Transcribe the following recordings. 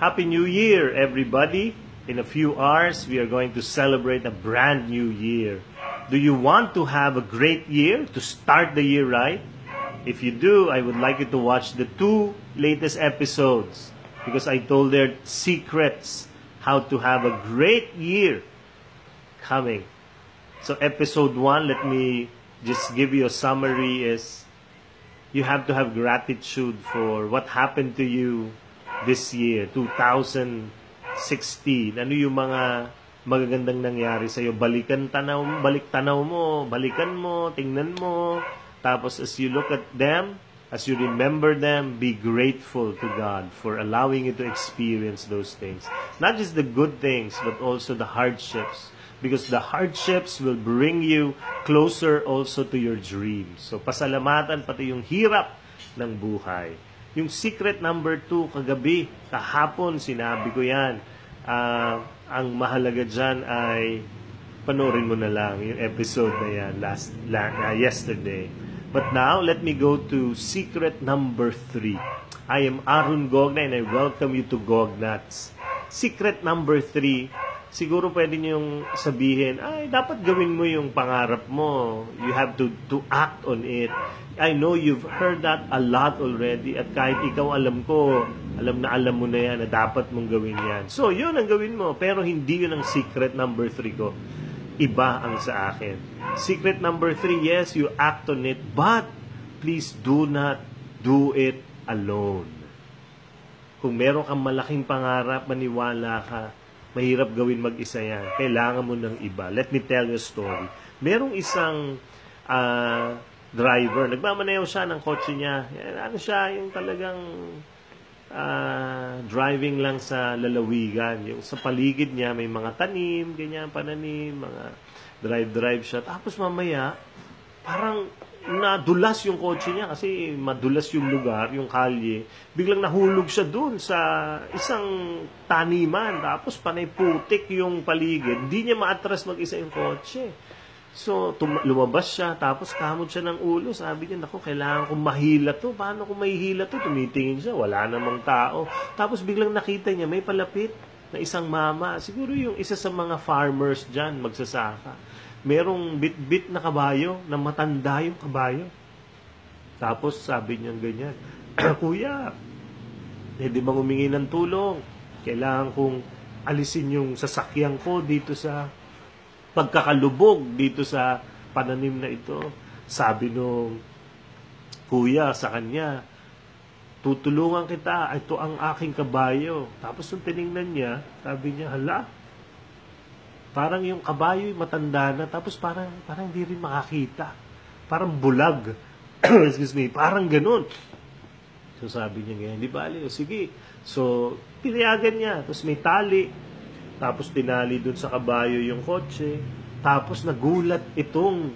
Happy New Year, everybody! In a few hours, we are going to celebrate a brand new year. Do you want to have a great year, to start the year right? If you do, I would like you to watch the 2 latest episodes because I told there secrets how to have a great year coming. So episode 1, let me just give you a summary, is you have to have gratitude for what happened to you this year, 2016. Ano yung mga magagandang nangyari sa'yo? Balik tanaw mo, balikan mo, tingnan mo. Tapos as you look at them, as you remember them, be grateful to God for allowing you to experience those things. Not just the good things, but also the hardships. Because the hardships will bring you closer also to your dreams. So pasalamatan pati yung hirap ng buhay. Yung secret number 2, kahapon, sinabi ko yan. Ang mahalaga dyan ay panoorin mo na lang yung episode na yan yesterday. But now, let me go to secret number 3. I am Arun Gogna and I welcome you to Gognats. Secret number 3, siguro pwede niyong sabihin, ay, dapat gawin mo yung pangarap mo. You have to act on it. I know you've heard that a lot already at kahit ikaw alam mo na yan na dapat mong gawin yan. So, yun ang gawin mo. Pero hindi yun ang secret number 3 ko. Iba ang sa akin. Secret number 3, yes, you act on it, but please do not do it alone. Kung meron kang malaking pangarap, maniwala ka, mahirap gawin mag-isa yan. Kailangan mo ng iba. Let me tell you a story. Merong isang driver. Nagmamaneho siya ng kotse niya. Ano siya, yung talagang driving lang sa lalawigan. Yung sa paligid niya, may mga tanim, ganyan, pananim, mga drive siya. Tapos mamaya, parang nadulas yung kotse niya kasi madulas yung lugar, yung kalye. Biglang nahulog siya dun sa isang taniman. Tapos panay putik yung paligid. Hindi niya maatras mag-isa yung kotse. So, lumabas siya, tapos kamot siya ng ulo. Sabi niya, naku, kailangan kong mahila to. Paano kung mahihila to? Tumitingin siya, wala namang tao. Tapos biglang nakita niya, may palapit na isang mama. Siguro yung isa sa mga farmers dyan, magsasaka. Merong bit-bit na kabayo, na matanda yung kabayo. Tapos sabi niya ganyan, Kuya, pwede bang humingi ng tulong? Kailangan kong alisin yung sasakyan ko dito sa pagkakalubog dito sa pananim na ito. Sabi nung kuya sa kanya, tutulungan kita, ito ang aking kabayo. Tapos nung tinignan niya, sabi niya, hala, parang yung kabayo matanda na, tapos parang hindi rin makakita. Parang bulag. Excuse me, parang ganun. So sabi niya ganyan, di bali, sige. So, pinayagan niya, tapos may tali. Tapos tinali dun sa kabayo yung kotse. Tapos nagulat itong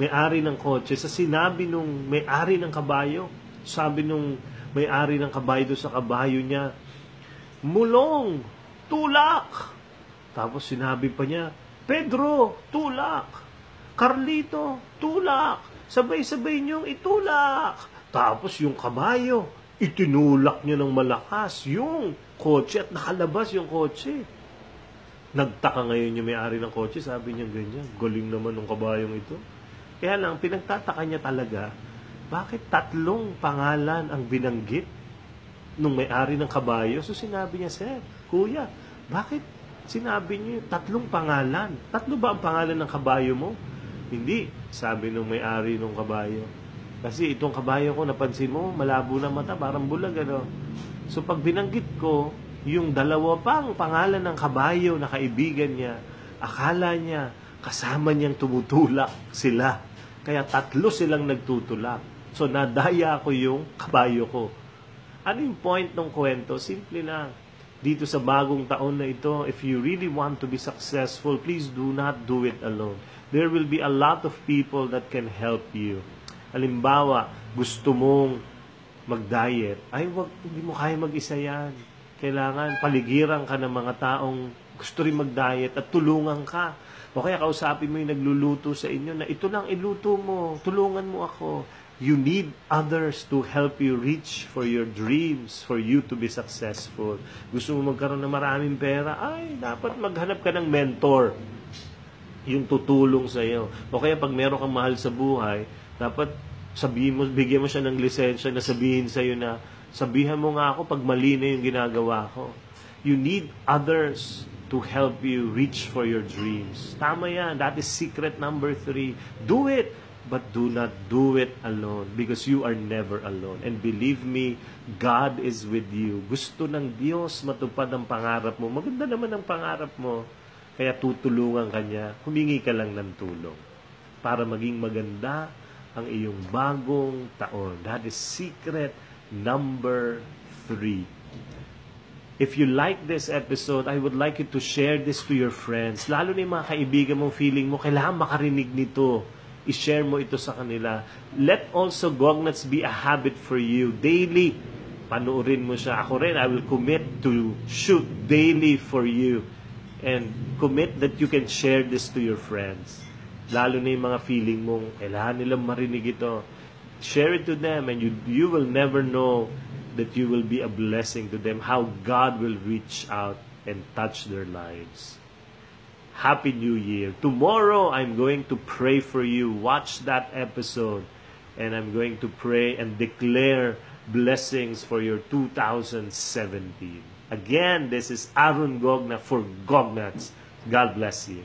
may-ari ng kotse sa sinabi nung may-ari ng kabayo. Sabi nung may-ari ng kabayo dun sa kabayo niya, Mulong, tulak! Tapos sinabi pa niya, Pedro, tulak! Carlito, tulak! Sabay-sabay niyong itulak! Tapos yung kabayo, itinulak niya ng malakas yung kotse at nakalabas yung kotse. Nagtaka ngayon yung may-ari ng kotse, sabi niya ganyan, galing naman ng kabayong ito. Kaya lang, pinagtataka niya talaga, bakit 3 pangalan ang binanggit nung may-ari ng kabayo? So sinabi niya, Sir, Kuya, bakit sinabi niyo 3 pangalan? 3 ba ang pangalan ng kabayo mo? Hindi, sabi nung may-ari ng kabayo. Kasi itong kabayo ko, napansin mo, malabo na mata, parang bulag, ano? So pag binanggit ko, yung 2 pang pangalan ng kabayo na kaibigan niya, akala niya kasama niyang tumutulak sila. Kaya 3 silang nagtutulak. So nadaya ko yung kabayo ko. Ano yung point ng kwento? Simple lang. Dito sa bagong taon na ito, if you really want to be successful, please do not do it alone. There will be a lot of people that can help you. Halimbawa, gusto mong mag-diet. Ay, hindi mo kaya mag-isa yan. Kailangan paligiran ka ng mga taong gusto rin mag-diet at tulungan ka. O kaya kausapin mo yung nagluluto sa inyo na ito lang iluto mo, tulungan mo ako. You need others to help you reach for your dreams, for you to be successful. Gusto mo magkaroon ng maraming pera? Ay, dapat maghanap ka ng mentor. Yung tutulong sa iyo. O kaya pag meron kang mahal sa buhay, dapat sabihin mo, bigyan mo siya ng lisensya na sabihin sa iyo na, sabihan mo nga ako pag mali na yung ginagawa ko. You need others to help you reach for your dreams. Tama yan. That is secret number 3. Do it. But do not do it alone because you are never alone. And believe me, God is with you. Gusto ng Diyos matupad ang pangarap mo. Maganda naman ang pangarap mo. Kaya tutulungan ka niya. Humingi ka lang ng tulong para maging maganda ang iyong bagong taon. That is secret number 3. If you like this episode, I would like you to share this to your friends. Lalo na yung mga kaibigan mong feeling mo, kailangan makarinig nito. I-share mo ito sa kanila. Let also Gognuts be a habit for you. Daily, panuorin mo siya. Ako rin, I will commit to shoot daily for you. And commit that you can share this to your friends. Lalo na yung mga feeling mong kailangan nilang marinig ito. Share it to them and you will never know that you will be a blessing to them. How God will reach out and touch their lives. Happy New Year. Tomorrow, I'm going to pray for you. Watch that episode. And I'm going to pray and declare blessings for your 2017. Again, this is Aaron Gogna for Gognuts. God bless you.